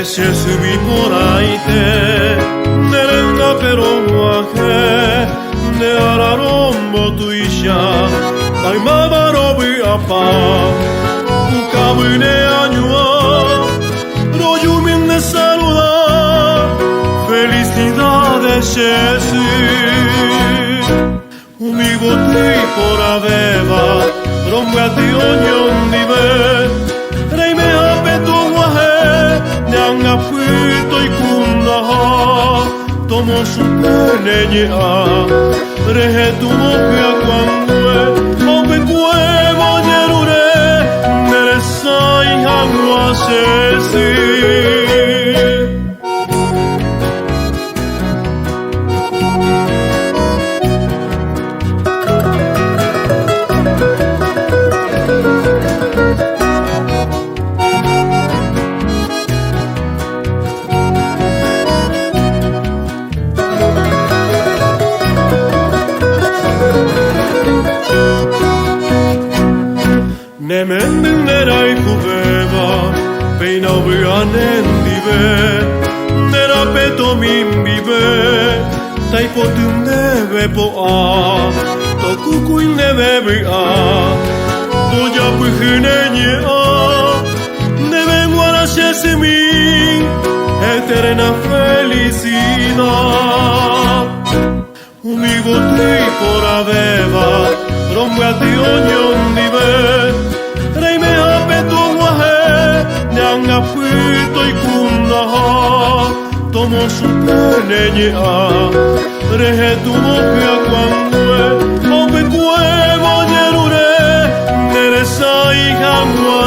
se subí por ahí te nerenga pero guaje ne ararombo tu isha ay mamarobi apa ukabune añua royumin de saludar felicidades Jesús amigo te por aveva rompe a ti oñón dive reime apeto guaje Nyanga pito ikunda tomo su peneñe rehe tu moja cuando ope cuevo nyerure neresai hangwa sesi Nemenden nerai juveva, peina ubianen dive, nera peto min vive, taipotum neve poa, tokukuin neve bia, toya pujenenye neve guara shesemin, eterna felicidad. Amigo te por aveva, rompe a ti oñón dive, reime apeto guaje, nyanga pito ikunda tomo su peneñe rehe tu moja cuando ope cuevo nyerure, neresai hangwa